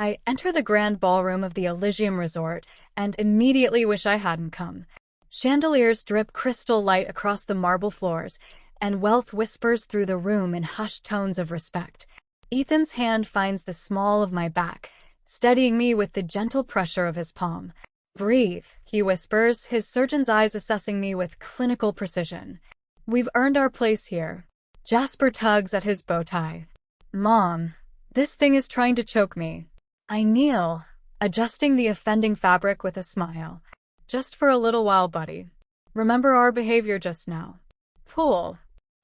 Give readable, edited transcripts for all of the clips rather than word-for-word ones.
I enter the grand ballroom of the Elysium Resort and immediately wish I hadn't come. Chandeliers drip crystal light across the marble floors, and wealth whispers through the room in hushed tones of respect. Ethan's hand finds the small of my back, steadying me with the gentle pressure of his palm. "Breathe," he whispers, his surgeon's eyes assessing me with clinical precision. "We've earned our place here." Jasper tugs at his bow tie. "Mom, this thing is trying to choke me." I kneel, adjusting the offending fabric with a smile. "Just for a little while, buddy. Remember our behavior just now." Pool.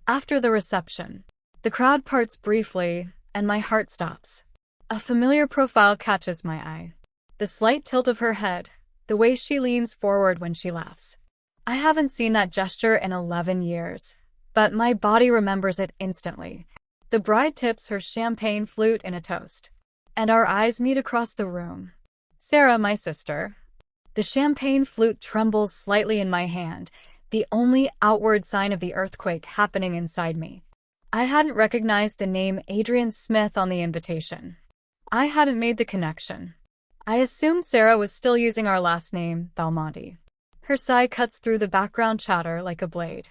After the reception, the crowd parts briefly, and my heart stops. A familiar profile catches my eye. The slight tilt of her head, the way she leans forward when she laughs. I haven't seen that gesture in 11 years, but my body remembers it instantly. The bride tips her champagne flute in a toast, and our eyes meet across the room. "Sarah, my sister." The champagne flute trembles slightly in my hand, the only outward sign of the earthquake happening inside me. I hadn't recognized the name Adrian Smith on the invitation. I hadn't made the connection. I assumed Sarah was still using our last name, Belmonte. Her sigh cuts through the background chatter like a blade.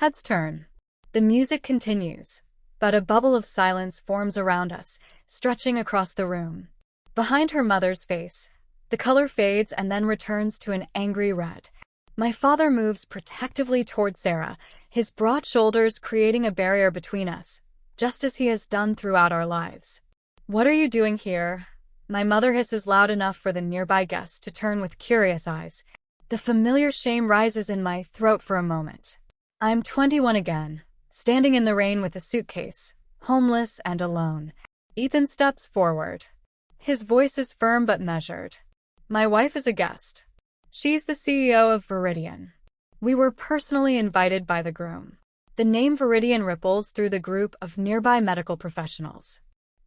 Heads turn. The music continues, but a bubble of silence forms around us, stretching across the room. Behind her mother's face, the color fades and then returns to an angry red. My father moves protectively toward Sarah, his broad shoulders creating a barrier between us, just as he has done throughout our lives. "What are you doing here?" My mother hisses loud enough for the nearby guests to turn with curious eyes. The familiar shame rises in my throat for a moment. I'm 21 again, standing in the rain with a suitcase, homeless and alone. Ethan steps forward. His voice is firm but measured. "My wife is a guest. She's the CEO of Viridian. We were personally invited by the groom." The name Viridian ripples through the group of nearby medical professionals.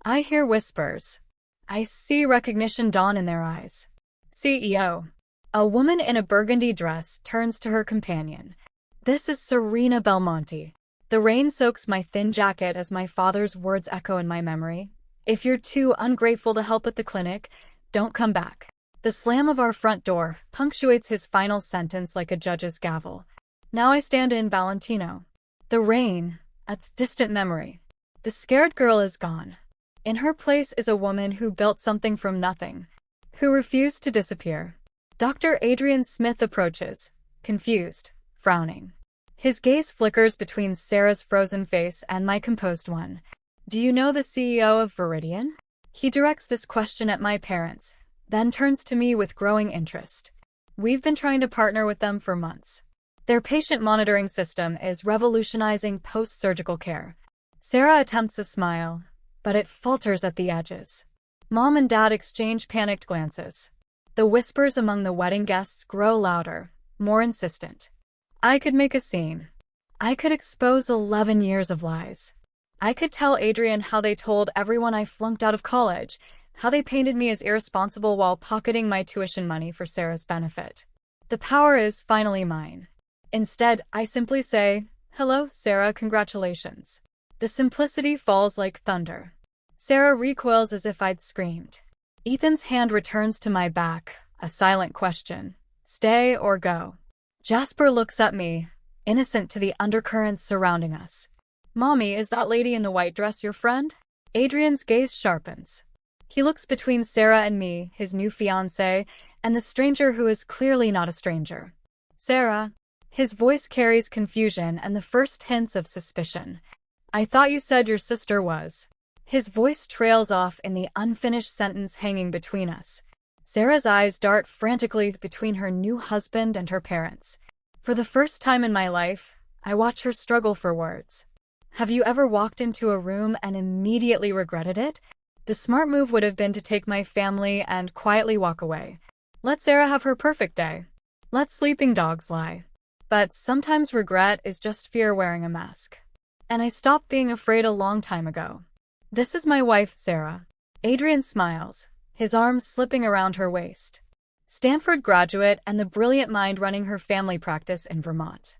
I hear whispers. I see recognition dawn in their eyes. "CEO." A woman in a burgundy dress turns to her companion. "This is Serena Belmonte." The rain soaks my thin jacket as my father's words echo in my memory. "If you're too ungrateful to help at the clinic, don't come back." The slam of our front door punctuates his final sentence like a judge's gavel. Now I stand in Valentino. The rain, a distant memory. The scared girl is gone. In her place is a woman who built something from nothing, who refused to disappear. Dr. Adrian Smith approaches, confused, frowning. His gaze flickers between Sarah's frozen face and my composed one. "Do you know the CEO of Viridian?" He directs this question at my parents, then turns to me with growing interest. "We've been trying to partner with them for months. Their patient monitoring system is revolutionizing post-surgical care." Sarah attempts a smile, but it falters at the edges. Mom and Dad exchange panicked glances. The whispers among the wedding guests grow louder, more insistent. I could make a scene. I could expose 11 years of lies. I could tell Adrian how they told everyone I flunked out of college, how they painted me as irresponsible while pocketing my tuition money for Sarah's benefit. The power is finally mine. Instead, I simply say, "Hello, Sarah, congratulations." The simplicity falls like thunder. Sarah recoils as if I'd screamed. Ethan's hand returns to my back, a silent question. Stay or go? Jasper looks at me, innocent to the undercurrents surrounding us. "Mommy, is that lady in the white dress your friend?" Adrian's gaze sharpens. He looks between Sarah and me, his new fiancée, and the stranger who is clearly not a stranger. "Sarah." His voice carries confusion and the first hints of suspicion. "I thought you said your sister was." His voice trails off in the unfinished sentence hanging between us. Sarah's eyes dart frantically between her new husband and her parents. For the first time in my life, I watch her struggle for words. Have you ever walked into a room and immediately regretted it? The smart move would have been to take my family and quietly walk away. Let Sarah have her perfect day. Let sleeping dogs lie. But sometimes regret is just fear wearing a mask. And I stopped being afraid a long time ago. "This is my wife, Sarah." Adrian smiles, his arms slipping around her waist. Stanford graduate and the brilliant mind running her family practice in Vermont.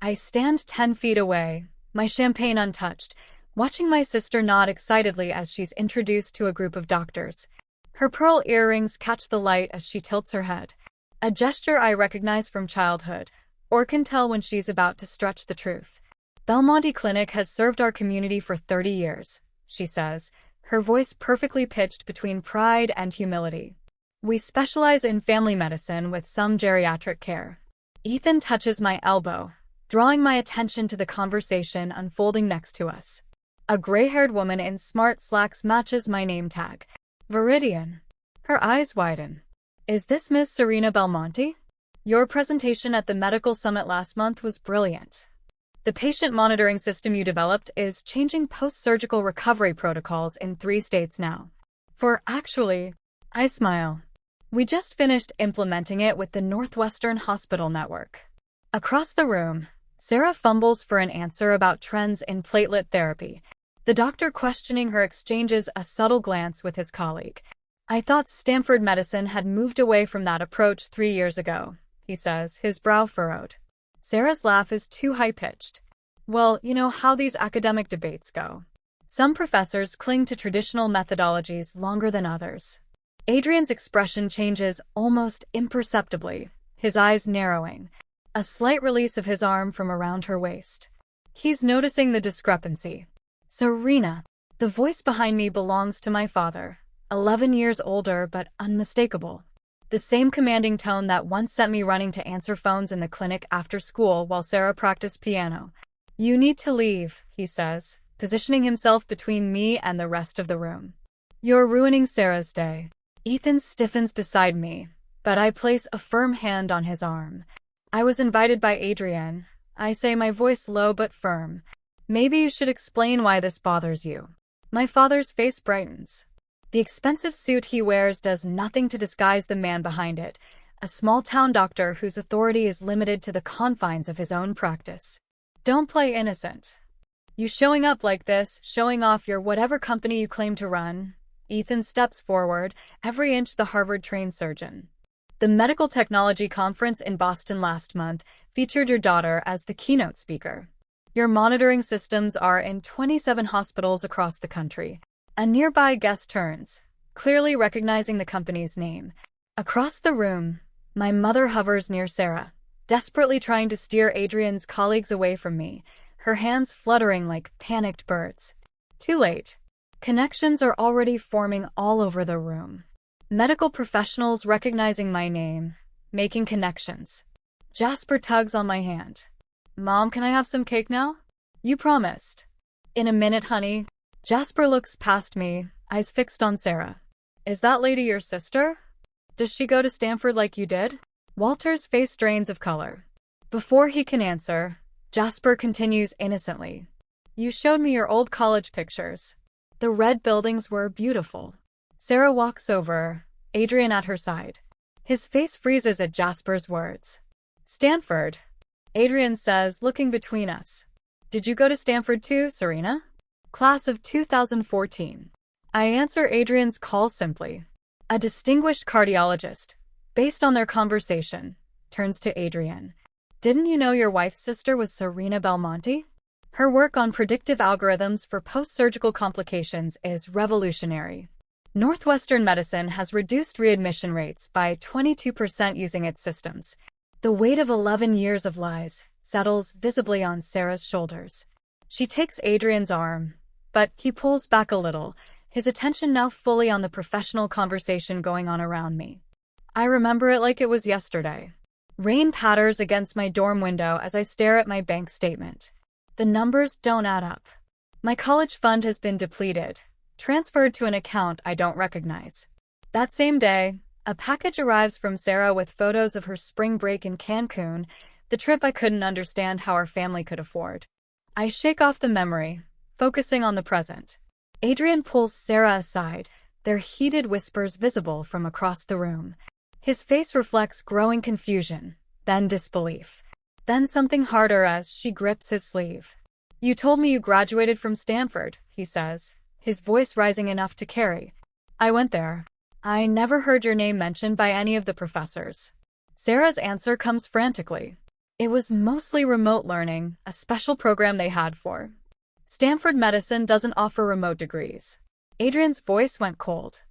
I stand 10 feet away, my champagne untouched, watching my sister nod excitedly as she's introduced to a group of doctors. Her pearl earrings catch the light as she tilts her head, a gesture I recognize from childhood, or can tell when she's about to stretch the truth. Belmonte Clinic has served our community for 30 years, she says, her voice perfectly pitched between pride and humility. We specialize in family medicine with some geriatric care. Ethan touches my elbow, drawing my attention to the conversation unfolding next to us. A gray-haired woman in smart slacks matches my name tag. Viridian. Her eyes widen. Is this Miss Serena Belmonte? Your presentation at the medical summit last month was brilliant. The patient monitoring system you developed is changing post-surgical recovery protocols in 3 states now. I smile. We just finished implementing it with the Northwestern Hospital Network. Across the room, Sarah fumbles for an answer about trends in platelet therapy, the doctor questioning her exchanges a subtle glance with his colleague. I thought Stanford Medicine had moved away from that approach 3 years ago, he says, his brow furrowed. Sarah's laugh is too high-pitched. Well, you know how these academic debates go. Some professors cling to traditional methodologies longer than others. Adrian's expression changes almost imperceptibly, his eyes narrowing, a slight release of his arm from around her waist. He's noticing the discrepancy. Serena. The voice behind me belongs to my father, 11 years older but unmistakable. The same commanding tone that once sent me running to answer phones in the clinic after school while Sarah practiced piano. You need to leave, he says, positioning himself between me and the rest of the room. You're ruining Sarah's day. Ethan stiffens beside me, but I place a firm hand on his arm. I was invited by Adrian, I say, my voice low but firm. Maybe you should explain why this bothers you. My father's face brightens. The expensive suit he wears does nothing to disguise the man behind it, a small-town doctor whose authority is limited to the confines of his own practice. Don't play innocent. You showing up like this, showing off your whatever company you claim to run. Ethan steps forward, every inch the Harvard-trained surgeon. The Medical Technology Conference in Boston last month featured your daughter as the keynote speaker. Your monitoring systems are in 27 hospitals across the country. A nearby guest turns, clearly recognizing the company's name. Across the room, my mother hovers near Sarah, desperately trying to steer Adrian's colleagues away from me, her hands fluttering like panicked birds. Too late. Connections are already forming all over the room. Medical professionals recognizing my name, making connections. Jasper tugs on my hand. Mom, can I have some cake now? You promised. In a minute, honey. Jasper looks past me, eyes fixed on Sarah. Is that lady your sister? Does she go to Stanford like you did? Walter's face drains of color. Before he can answer, Jasper continues innocently. You showed me your old college pictures. The red buildings were beautiful. Sarah walks over, Adrian at her side. His face freezes at Jasper's words. Stanford, Adrian says, looking between us. Did you go to Stanford too, Serena? Class of 2014. I answer Adrian's call simply. A distinguished cardiologist, based on their conversation, turns to Adrian. Didn't you know your wife's sister was Serena Belmonte? Her work on predictive algorithms for post-surgical complications is revolutionary. Northwestern Medicine has reduced readmission rates by 22% using its systems. The weight of 11 years of lies settles visibly on Sarah's shoulders. She takes Adrian's arm, but he pulls back a little, his attention now fully on the professional conversation going on around me. I remember it like it was yesterday. Rain patters against my dorm window as I stare at my bank statement. The numbers don't add up. My college fund has been depleted, transferred to an account I don't recognize. That same day, a package arrives from Sarah with photos of her spring break in Cancun, the trip I couldn't understand how our family could afford. I shake off the memory, focusing on the present. Adrian pulls Sarah aside, their heated whispers visible from across the room. His face reflects growing confusion, then disbelief. Then something harder as she grips his sleeve. You told me you graduated from Stanford, he says, his voice rising enough to carry. I went there. I never heard your name mentioned by any of the professors. Sarah's answer comes frantically. It was mostly remote learning, a special program they had for. Stanford Medicine doesn't offer remote degrees. Adrian's voice went cold.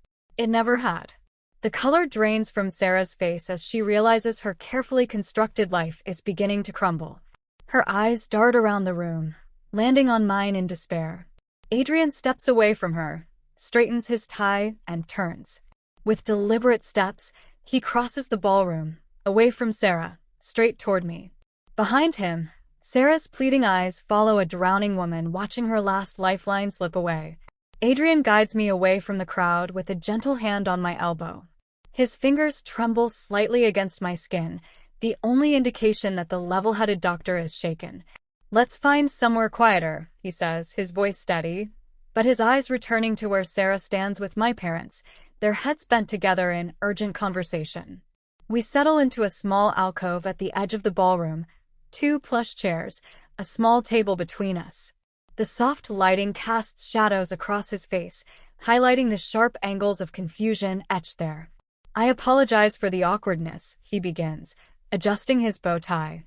It never had. The color drains from Sarah's face as she realizes her carefully constructed life is beginning to crumble. Her eyes dart around the room, landing on mine in despair. Adrian steps away from her, straightens his tie, and turns. With deliberate steps, he crosses the ballroom, away from Sarah, straight toward me. Behind him, Sarah's pleading eyes follow a drowning woman watching her last lifeline slip away. Adrian guides me away from the crowd with a gentle hand on my elbow. His fingers tremble slightly against my skin, the only indication that the level-headed doctor is shaken. "Let's find somewhere quieter," he says, his voice steady, but his eyes returning to where Sarah stands with my parents, their heads bent together in urgent conversation. We settle into a small alcove at the edge of the ballroom, 2 plush chairs, a small table between us. The soft lighting casts shadows across his face, highlighting the sharp angles of confusion etched there. "I apologize for the awkwardness," he begins, adjusting his bow tie.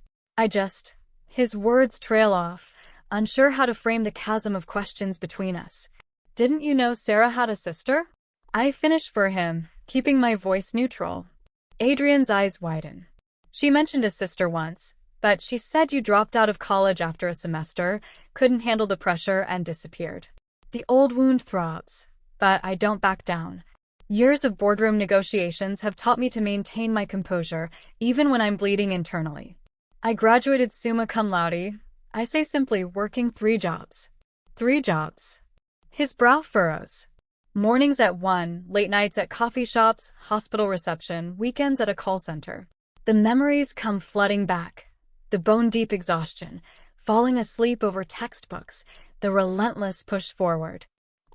His words trail off, unsure how to frame the chasm of questions between us. "Didn't you know Sarah had a sister?" I finish for him, keeping my voice neutral. Adrian's eyes widen. "She mentioned a sister once, but she said you dropped out of college after a semester, couldn't handle the pressure, and disappeared." The old wound throbs, but I don't back down. Years of boardroom negotiations have taught me to maintain my composure, even when I'm bleeding internally. "I graduated summa cum laude," I say simply, working 3 jobs. 3 jobs. His brow furrows. Mornings at 1, late nights at coffee shops, hospital reception, weekends at a call center. The memories come flooding back. The bone-deep exhaustion, falling asleep over textbooks, the relentless push forward.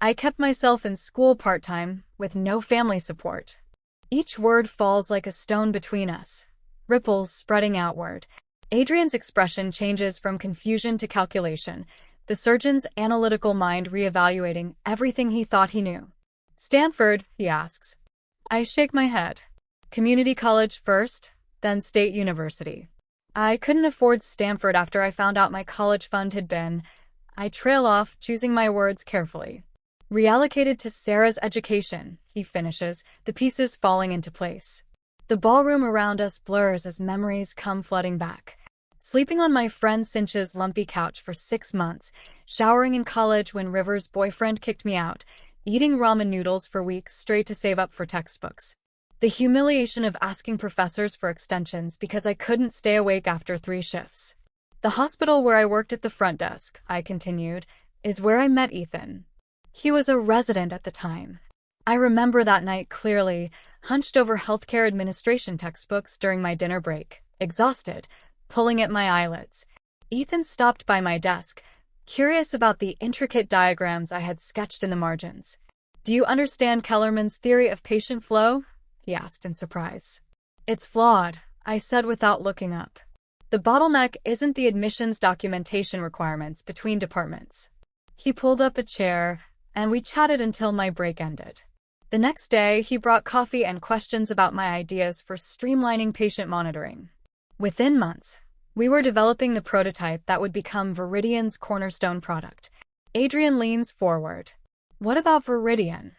I kept myself in school part-time, with no family support. Each word falls like a stone between us, ripples spreading outward. Adrian's expression changes from confusion to calculation, the surgeon's analytical mind reevaluating everything he thought he knew. "Stanford?" he asks. I shake my head. "Community college first, then state university." "I couldn't afford Stanford after I found out my college fund had been..." I trail off, choosing my words carefully. "Reallocated to Sarah's education," he finishes, the pieces falling into place. The ballroom around us blurs as memories come flooding back. Sleeping on my friend Cinch's lumpy couch for 6 months, showering in college when River's boyfriend kicked me out, eating ramen noodles for weeks straight to save up for textbooks. The humiliation of asking professors for extensions because I couldn't stay awake after 3 shifts. "The hospital where I worked at the front desk," I continued, "is where I met Ethan. He was a resident at the time. I remember that night clearly, hunched over healthcare administration textbooks during my dinner break, exhausted, pulling at my eyelids. Ethan stopped by my desk, curious about the intricate diagrams I had sketched in the margins. "Do you understand Kellerman's theory of patient flow?" he asked in surprise. "It's flawed," I said without looking up. "The bottleneck isn't the admissions documentation requirements between departments." He pulled up a chair, and we chatted until my break ended. The next day, he brought coffee and questions about my ideas for streamlining patient monitoring. Within months, we were developing the prototype that would become Viridian's cornerstone product. Adrian leans forward. "What about Viridian?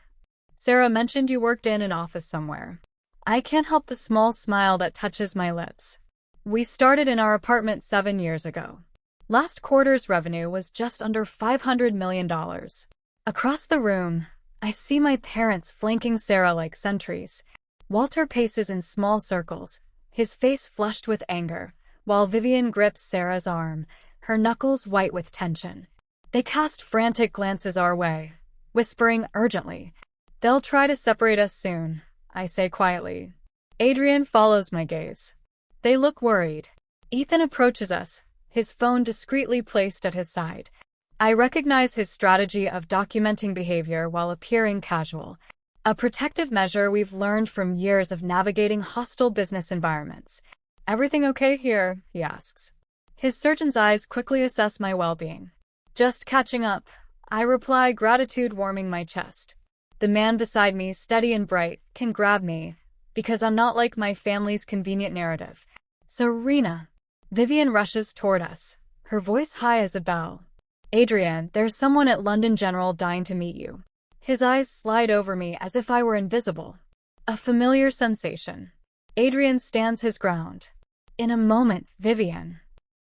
Sarah mentioned you worked in an office somewhere." I can't help the small smile that touches my lips. "We started in our apartment 7 years ago. Last quarter's revenue was just under $500 million. Across the room, I see my parents flanking Sarah like sentries. Walter paces in small circles, his face flushed with anger, while Vivian grips Sarah's arm, her knuckles white with tension. They cast frantic glances our way, whispering urgently. "They'll try to separate us soon," I say quietly. Adrian follows my gaze. They look worried. Ethan approaches us, his phone discreetly placed at his side. I recognize his strategy of documenting behavior while appearing casual, a protective measure we've learned from years of navigating hostile business environments. "Everything okay here?" he asks. His surgeon's eyes quickly assess my well-being. "Just catching up," I reply, gratitude warming my chest. The man beside me, steady and bright, can grab me, because I'm not like my family's convenient narrative. "Serena." Vivian rushes toward us, her voice high as a bell. "Adrian, there's someone at London General dying to meet you." His eyes slide over me as if I were invisible. A familiar sensation. Adrian stands his ground. In a moment, Vivian.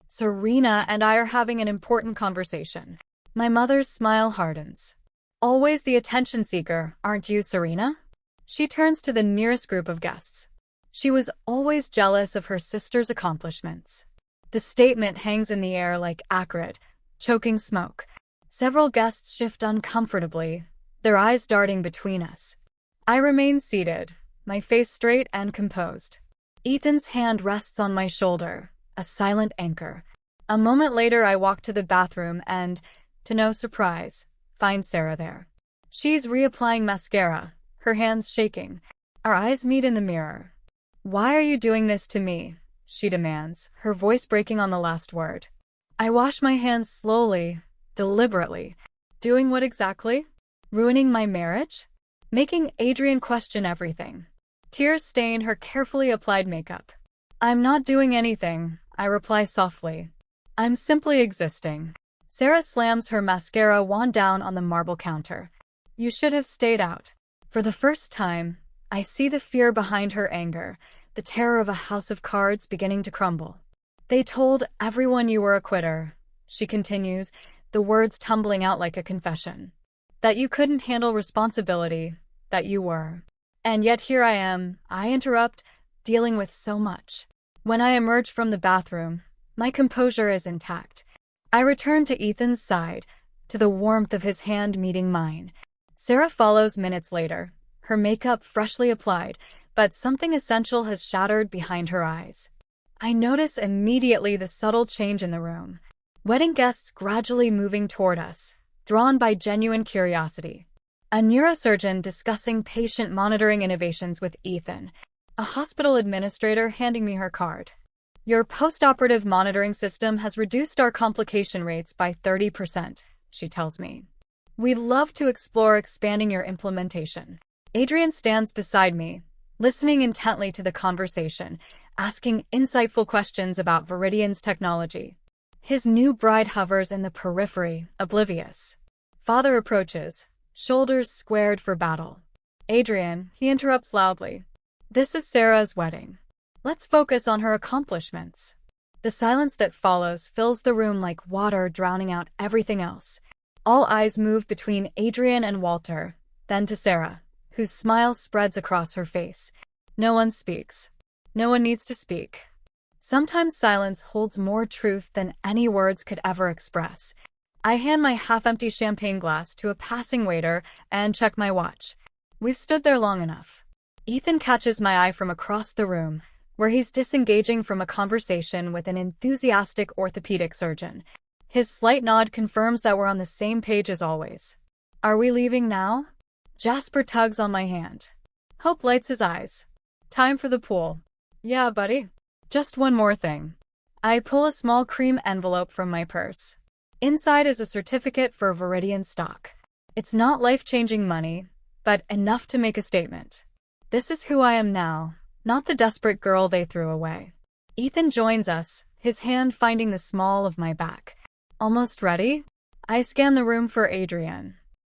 Serena and I are having an important conversation. My mother's smile hardens. Always the attention seeker, aren't you, Serena? She turns to the nearest group of guests. She was always jealous of her sister's accomplishments. The statement hangs in the air like acrid, choking smoke. Several guests shift uncomfortably, their eyes darting between us. I remain seated, my face straight and composed. Ethan's hand rests on my shoulder, a silent anchor. A moment later, I walk to the bathroom and, to no surprise, find Sarah there. She's reapplying mascara, her hands shaking. Our eyes meet in the mirror. "Why are you doing this to me?" she demands, her voice breaking on the last word. I wash my hands slowly, deliberately. Doing what exactly? Ruining my marriage? Making Adrian question everything. Tears stain her carefully applied makeup. "I'm not doing anything," I reply softly. "I'm simply existing." Sarah slams her mascara wand down on the marble counter. "You should have stayed out." For the first time, I see the fear behind her anger, the terror of a house of cards beginning to crumble. "They told everyone you were a quitter," she continues, the words tumbling out like a confession. "That you couldn't handle responsibility, that you were. And yet here I am," I interrupt, "dealing with so much." When I emerge from the bathroom, my composure is intact. I return to Ethan's side, to the warmth of his hand meeting mine. Sarah follows minutes later, her makeup freshly applied, but something essential has shattered behind her eyes. I notice immediately the subtle change in the room. Wedding guests gradually moving toward us, drawn by genuine curiosity. A neurosurgeon discussing patient monitoring innovations with Ethan. A hospital administrator handing me her card. "Your post-operative monitoring system has reduced our complication rates by 30%, she tells me. "We'd love to explore expanding your implementation." Adrian stands beside me, listening intently to the conversation, asking insightful questions about Viridian's technology. His new bride hovers in the periphery, oblivious. Father approaches, shoulders squared for battle. "Adrian," he interrupts loudly. "This is Sarah's wedding. Let's focus on her accomplishments." The silence that follows fills the room like water drowning out everything else. All eyes move between Adrian and Walter, then to Sarah, whose smile spreads across her face. No one speaks. No one needs to speak. Sometimes silence holds more truth than any words could ever express. I hand my half-empty champagne glass to a passing waiter and check my watch. We've stood there long enough. Ethan catches my eye from across the room, where he's disengaging from a conversation with an enthusiastic orthopedic surgeon. His slight nod confirms that we're on the same page as always. "Are we leaving now?" Jasper tugs on my hand. Hope lights his eyes. "Time for the pool." "Yeah, buddy. Just one more thing." I pull a small cream envelope from my purse. Inside is a certificate for Viridian stock. It's not life-changing money, but enough to make a statement. This is who I am now, not the desperate girl they threw away. Ethan joins us, his hand finding the small of my back. "Almost ready?" I scan the room for Adrian.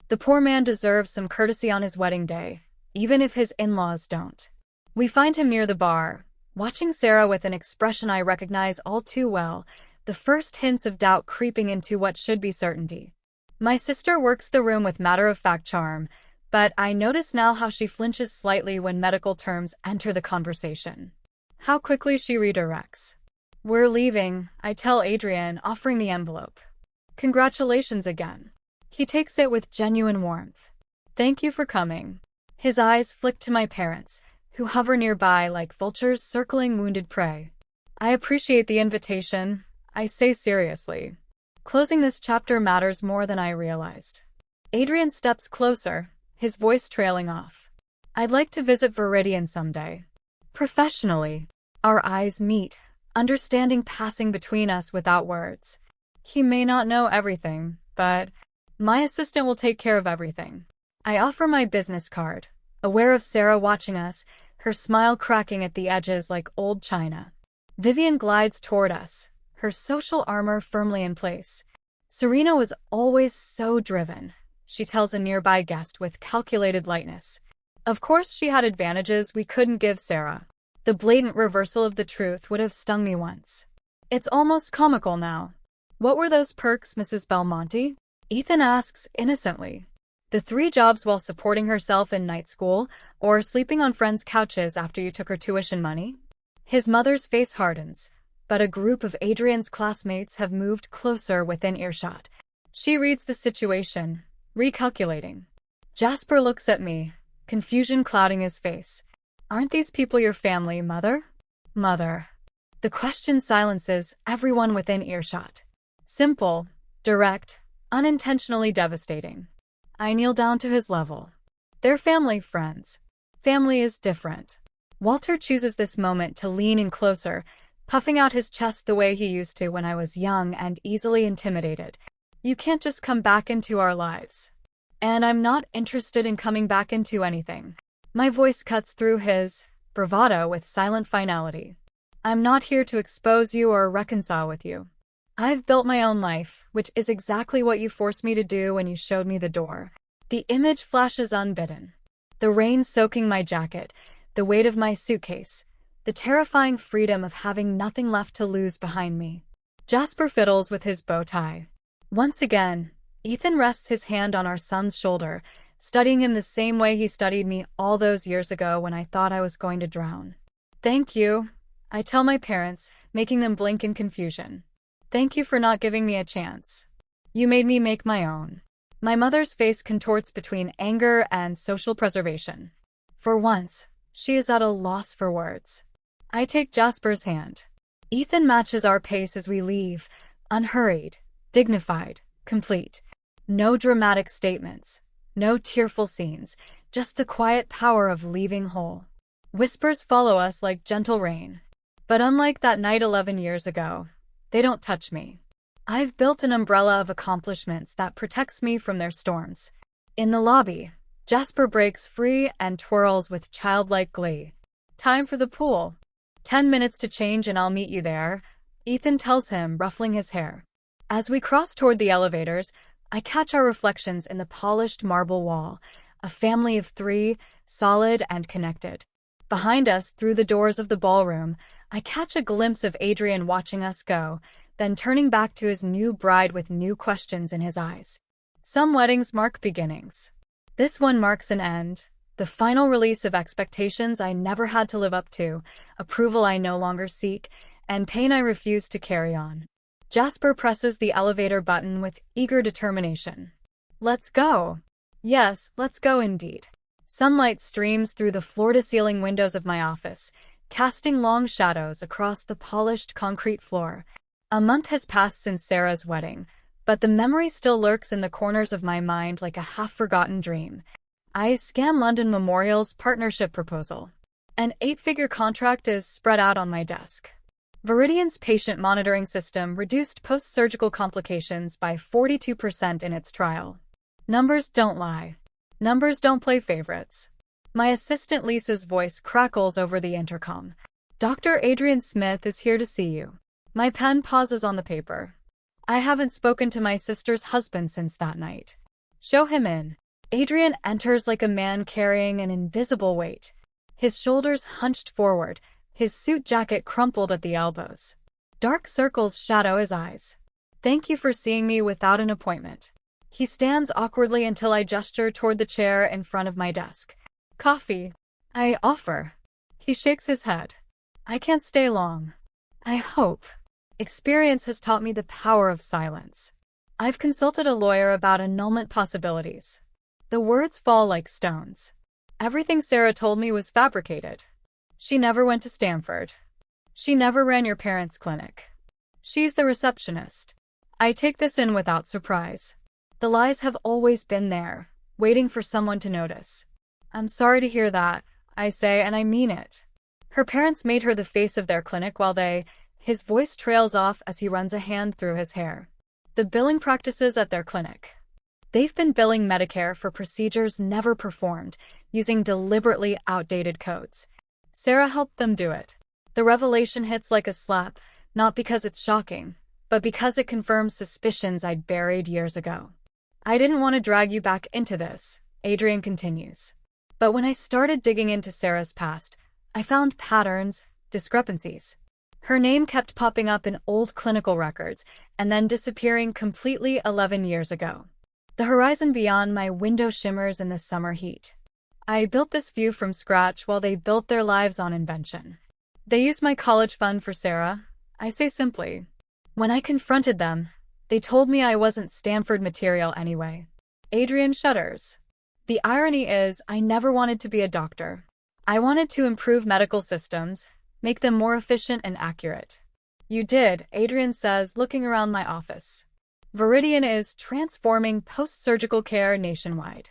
The poor man deserves some courtesy on his wedding day, even if his in-laws don't. We find him near the bar, watching Sarah with an expression I recognize all too well, the first hints of doubt creeping into what should be certainty. My sister works the room with matter-of-fact charm, but I notice now how she flinches slightly when medical terms enter the conversation. How quickly she redirects. "We're leaving," I tell Adrian, offering the envelope. "Congratulations again." He takes it with genuine warmth. "Thank you for coming." His eyes flick to my parents, who hover nearby like vultures circling wounded prey. "I appreciate the invitation," I say seriously. Closing this chapter matters more than I realized. Adrian steps closer, his voice trailing off. "I'd like to visit Viridian someday. Professionally." Our eyes meet, understanding passing between us without words. He may not know everything, but my assistant will take care of everything. I offer my business card, aware of Sarah watching us, her smile cracking at the edges like old china. Vivian glides toward us, her social armor firmly in place. Serena was always so driven. she tells a nearby guest with calculated lightness. Of course she had advantages we couldn't give Sarah. The blatant reversal of the truth would have stung me once. It's almost comical now. What were those perks, Mrs. Belmonte? Ethan asks innocently. The 3 jobs while supporting herself in night school, or sleeping on friends' couches after you took her tuition money? His mother's face hardens, but a group of Adrian's classmates have moved closer within earshot. She reads the situation, recalculating. Jasper looks at me, confusion clouding his face. Aren't these people your family, Mother? Mother. The question silences everyone within earshot. Simple, direct, unintentionally devastating. I kneel down to his level. They're family, friends. Family is different. Walter chooses this moment to lean in closer, puffing out his chest the way he used to when I was young and easily intimidated. You can't just come back into our lives. And I'm not interested in coming back into anything. My voice cuts through his bravado with silent finality. I'm not here to expose you or reconcile with you. I've built my own life, which is exactly what you forced me to do when you showed me the door. The image flashes unbidden. The rain soaking my jacket, the weight of my suitcase, the terrifying freedom of having nothing left to lose behind me. Jasper fiddles with his bow tie. Once again, Ethan rests his hand on our son's shoulder, studying him the same way he studied me all those years ago when I thought I was going to drown. Thank you, I tell my parents, making them blink in confusion. Thank you for not giving me a chance. You made me make my own. My mother's face contorts between anger and social preservation. For once, she is at a loss for words. I take Jasper's hand. Ethan matches our pace as we leave, unhurried, dignified, complete. No dramatic statements, no tearful scenes, just the quiet power of leaving whole. Whispers follow us like gentle rain. But unlike that night 11 years ago, they don't touch me. I've built an umbrella of accomplishments that protects me from their storms. In the lobby, Jasper breaks free and twirls with childlike glee. Time for the pool. 10 minutes to change and I'll meet you there, Ethan tells him, ruffling his hair. As we cross toward the elevators, I catch our reflections in the polished marble wall, a family of 3, solid and connected. Behind us, through the doors of the ballroom, I catch a glimpse of Adrian watching us go, then turning back to his new bride with new questions in his eyes. Some weddings mark beginnings. This one marks an end, the final release of expectations I never had to live up to, approval I no longer seek, and pain I refuse to carry on. Jasper presses the elevator button with eager determination. Let's go. Yes, let's go indeed. Sunlight streams through the floor-to-ceiling windows of my office, casting long shadows across the polished concrete floor. A month has passed since Sarah's wedding, but the memory still lurks in the corners of my mind like a half-forgotten dream. I scan London Memorial's partnership proposal. An 8-figure contract is spread out on my desk. Viridian's patient monitoring system reduced post-surgical complications by 42% in its trial. Numbers don't lie. Numbers don't play favorites. My assistant Lisa's voice crackles over the intercom. Dr. Adrian Smith is here to see you. My pen pauses on the paper. I haven't spoken to my sister's husband since that night. Show him in. Adrian enters like a man carrying an invisible weight. His shoulders hunched forward, his suit jacket crumpled at the elbows. Dark circles shadow his eyes. Thank you for seeing me without an appointment. He stands awkwardly until I gesture toward the chair in front of my desk. Coffee. I offer. He shakes his head. I can't stay long. I hope. Experience has taught me the power of silence. I've consulted a lawyer about annulment possibilities. The words fall like stones. Everything Sarah told me was fabricated. She never went to Stanford. She never ran your parents' clinic. She's the receptionist. I take this in without surprise. The lies have always been there, waiting for someone to notice. I'm sorry to hear that, I say, and I mean it. Her parents made her the face of their clinic while his voice trails off as he runs a hand through his hair. The billing practices at their clinic. They've been billing Medicare for procedures never performed, using deliberately outdated codes. Sarah helped them do it. The revelation hits like a slap, not because it's shocking, but because it confirms suspicions I'd buried years ago. I didn't want to drag you back into this, Adrian continues. But when I started digging into Sarah's past, I found patterns, discrepancies. Her name kept popping up in old clinical records and then disappearing completely 11 years ago. The horizon beyond my window shimmers in the summer heat. I built this view from scratch while they built their lives on invention. They used my college fund for Sarah, I say simply. When I confronted them, they told me I wasn't Stanford material anyway. Adrian shudders. The irony is, I never wanted to be a doctor. I wanted to improve medical systems, make them more efficient and accurate. You did, Adrian says, looking around my office. Viridian is transforming post-surgical care nationwide.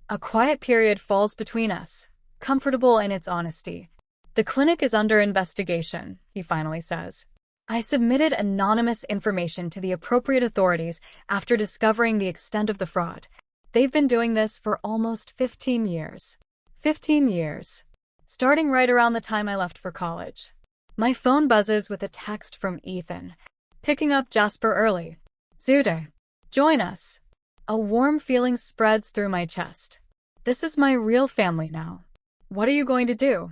A quiet period falls between us, comfortable in its honesty. The clinic is under investigation, he finally says. I submitted anonymous information to the appropriate authorities after discovering the extent of the fraud. They've been doing this for almost 15 years. 15 years. Starting right around the time I left for college. My phone buzzes with a text from Ethan. Picking up Jasper early. Zude. Join us. A warm feeling spreads through my chest. This is my real family now. What are you going to do?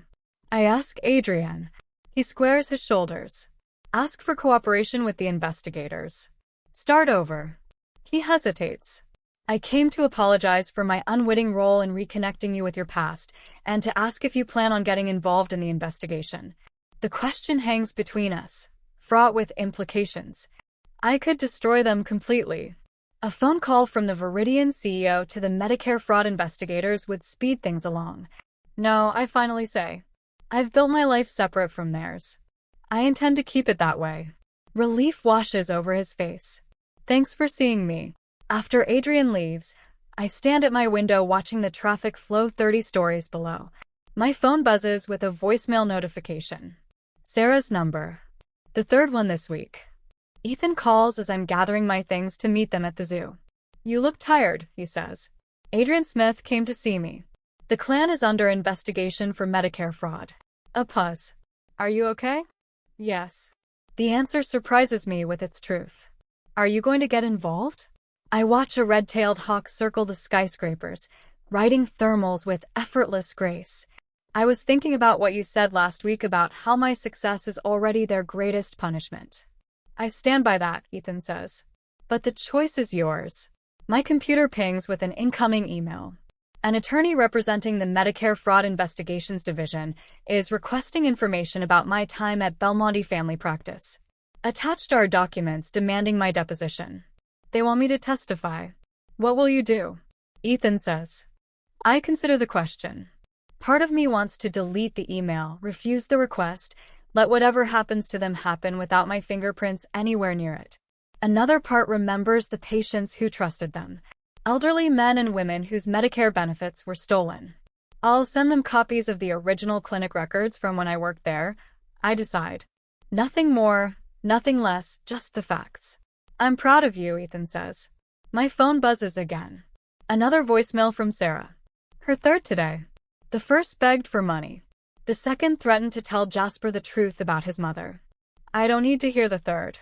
I ask Adrian. He squares his shoulders. Ask for cooperation with the investigators. Start over. He hesitates. I came to apologize for my unwitting role in reconnecting you with your past, and to ask if you plan on getting involved in the investigation. The question hangs between us, fraught with implications. I could destroy them completely. A phone call from the Viridian CEO to the Medicare fraud investigators would speed things along. No, I finally say. I've built my life separate from theirs. I intend to keep it that way. Relief washes over his face. Thanks for seeing me. After Adrian leaves, I stand at my window watching the traffic flow 30 stories below. My phone buzzes with a voicemail notification. Sarah's number. The third one this week. Ethan calls as I'm gathering my things to meet them at the zoo. You look tired, he says. Adrian Smith came to see me. The clan is under investigation for Medicare fraud. A pause. Are you okay? Yes. The answer surprises me with its truth. Are you going to get involved? I watch a red-tailed hawk circle the skyscrapers, riding thermals with effortless grace. I was thinking about what you said last week about how my success is already their greatest punishment. I stand by that, Ethan says. But the choice is yours. My computer pings with an incoming email. An attorney representing the Medicare Fraud Investigations Division is requesting information about my time at Belmonte Family Practice. Attached are documents demanding my deposition. They want me to testify. What will you do? Ethan says. I consider the question. Part of me wants to delete the email, refuse the request, let whatever happens to them happen without my fingerprints anywhere near it. Another part remembers the patients who trusted them. Elderly men and women whose Medicare benefits were stolen. I'll send them copies of the original clinic records from when I worked there. I decide. Nothing more, nothing less, just the facts. I'm proud of you, Ethan says. My phone buzzes again. Another voicemail from Sarah. Her third today. The first begged for money. The second threatened to tell Jasper the truth about his mother. I don't need to hear the third.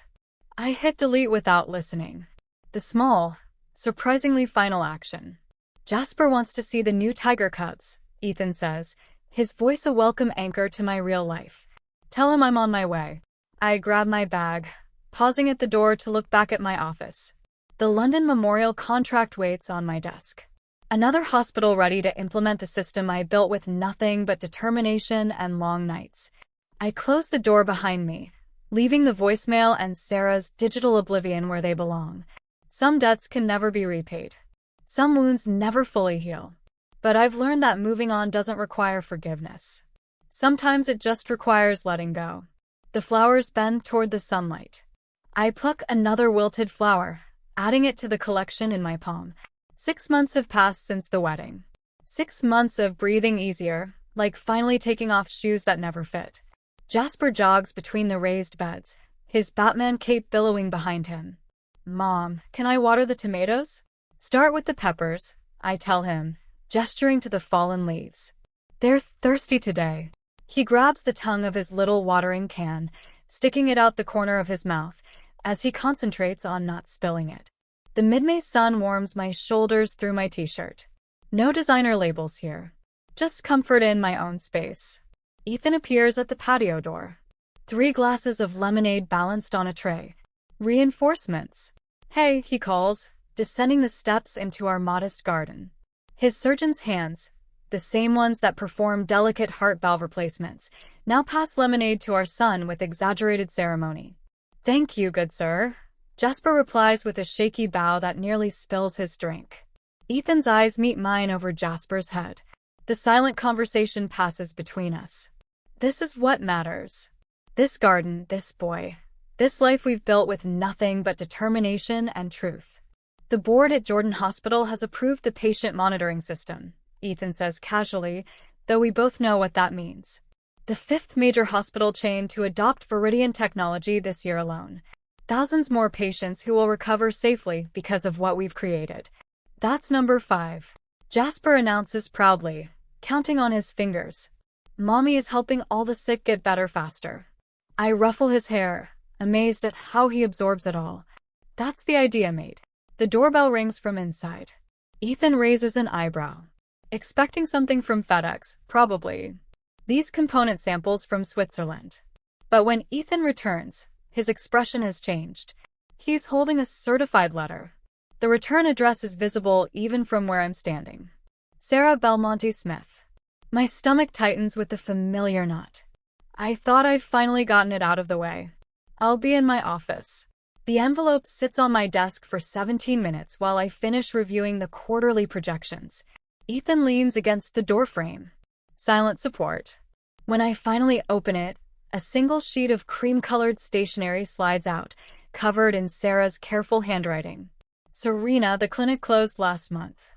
I hit delete without listening. The small, surprisingly final action. Jasper wants to see the new tiger cubs, Ethan says, his voice a welcome anchor to my real life. Tell him I'm on my way. I grab my bag, pausing at the door to look back at my office. The London Memorial contract waits on my desk. Another hospital ready to implement the system I built with nothing but determination and long nights. I close the door behind me, leaving the voicemail and Sarah's digital oblivion where they belong. Some debts can never be repaid. Some wounds never fully heal. But I've learned that moving on doesn't require forgiveness. Sometimes it just requires letting go. The flowers bend toward the sunlight. I pluck another wilted flower, adding it to the collection in my palm. 6 months have passed since the wedding. 6 months of breathing easier, like finally taking off shoes that never fit. Jasper jogs between the raised beds, his Batman cape billowing behind him. Mom, can I water the tomatoes? Start with the peppers, I tell him, gesturing to the fallen leaves. They're thirsty today. He grabs the tongue of his little watering can, sticking it out the corner of his mouth, as he concentrates on not spilling it. The mid-May sun warms my shoulders through my t-shirt. No designer labels here. Just comfort in my own space. Ethan appears at the patio door. 3 glasses of lemonade balanced on a tray. Reinforcements. Hey, he calls, descending the steps into our modest garden. His surgeon's hands, the same ones that perform delicate heart valve replacements, now pass lemonade to our son with exaggerated ceremony. Thank you, good sir. Jasper replies with a shaky bow that nearly spills his drink. Ethan's eyes meet mine over Jasper's head. The silent conversation passes between us. This is what matters. This garden, this boy. This life we've built with nothing but determination and truth. The board at Jordan Hospital has approved the patient monitoring system, Ethan says casually, though we both know what that means. The 5th major hospital chain to adopt Viridian technology this year alone. Thousands more patients who will recover safely because of what we've created. That's number 5. Jasper announces proudly, counting on his fingers. Mommy is helping all the sick get better faster. I ruffle his hair, amazed at how he absorbs it all. That's the idea, mate. The doorbell rings from inside. Ethan raises an eyebrow. Expecting something from FedEx, probably. These component samples from Switzerland. But when Ethan returns, his expression has changed. He's holding a certified letter. The return address is visible even from where I'm standing. Sarah Belmonte Smith. My stomach tightens with the familiar knot. I thought I'd finally gotten it out of the way. I'll be in my office. The envelope sits on my desk for 17 minutes while I finish reviewing the quarterly projections. Ethan leans against the doorframe. Silent support. When I finally open it, a single sheet of cream-colored stationery slides out, covered in Sarah's careful handwriting. Serena, the clinic closed last month.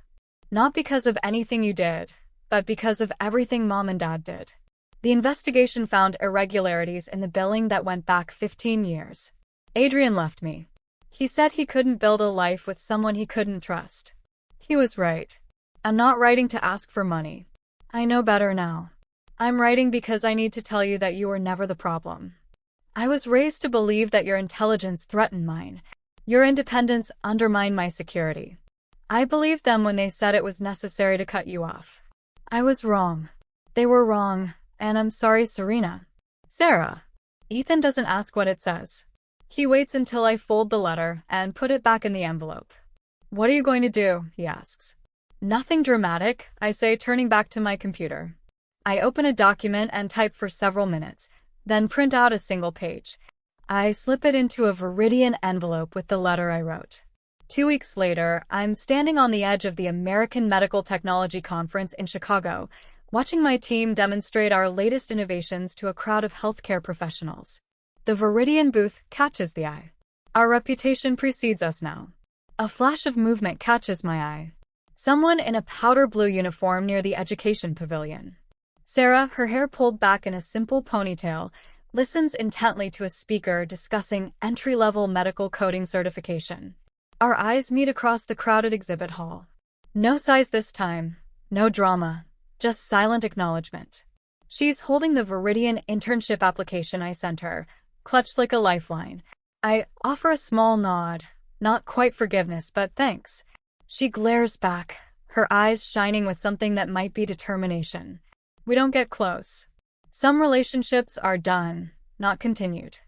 Not because of anything you did, but because of everything Mom and Dad did. The investigation found irregularities in the billing that went back 15 years. Adrian left me. He said he couldn't build a life with someone he couldn't trust. He was right. I'm not writing to ask for money. I know better now. I'm writing because I need to tell you that you were never the problem. I was raised to believe that your intelligence threatened mine. Your independence undermined my security. I believed them when they said it was necessary to cut you off. I was wrong. They were wrong, and I'm sorry, Serena. Sarah. Ethan doesn't ask what it says. He waits until I fold the letter and put it back in the envelope. What are you going to do? He asks. Nothing dramatic, I say, turning back to my computer. I open a document and type for several minutes, then print out a single page. I slip it into a Viridian envelope with the letter I wrote. 2 weeks later, I'm standing on the edge of the American Medical Technology Conference in Chicago, watching my team demonstrate our latest innovations to a crowd of healthcare professionals. The Viridian booth catches the eye. Our reputation precedes us now. A flash of movement catches my eye. Someone in a powder blue uniform near the education pavilion. Sarah, her hair pulled back in a simple ponytail, listens intently to a speaker discussing entry-level medical coding certification. Our eyes meet across the crowded exhibit hall. No sighs this time, no drama, just silent acknowledgement. She's holding the Viridian internship application I sent her, clutched like a lifeline. I offer a small nod, not quite forgiveness, but thanks. She glares back, her eyes shining with something that might be determination. We don't get close. Some relationships are done, not continued.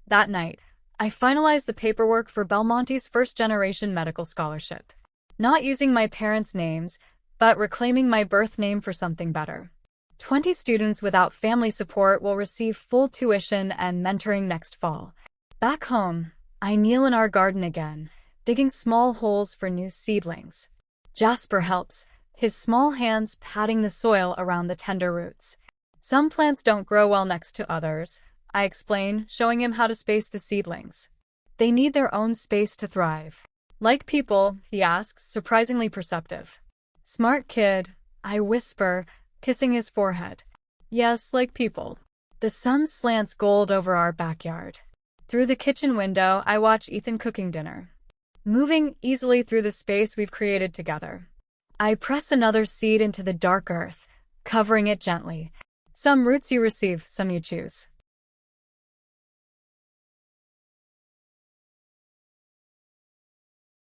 That night, I finalized the paperwork for Belmonte's first-generation medical scholarship. Not using my parents' names, but reclaiming my birth name for something better. 20 students without family support will receive full tuition and mentoring next fall. Back home, I kneel in our garden again, digging small holes for new seedlings. Jasper helps, his small hands patting the soil around the tender roots. Some plants don't grow well next to others, I explain, showing him how to space the seedlings. They need their own space to thrive. Like people, he asks, surprisingly perceptive. Smart kid, I whisper, kissing his forehead. Yes, like people. The sun slants gold over our backyard. Through the kitchen window, I watch Ethan cooking dinner. Moving easily through the space we've created together. I press another seed into the dark earth, covering it gently. Some roots you receive, some you choose.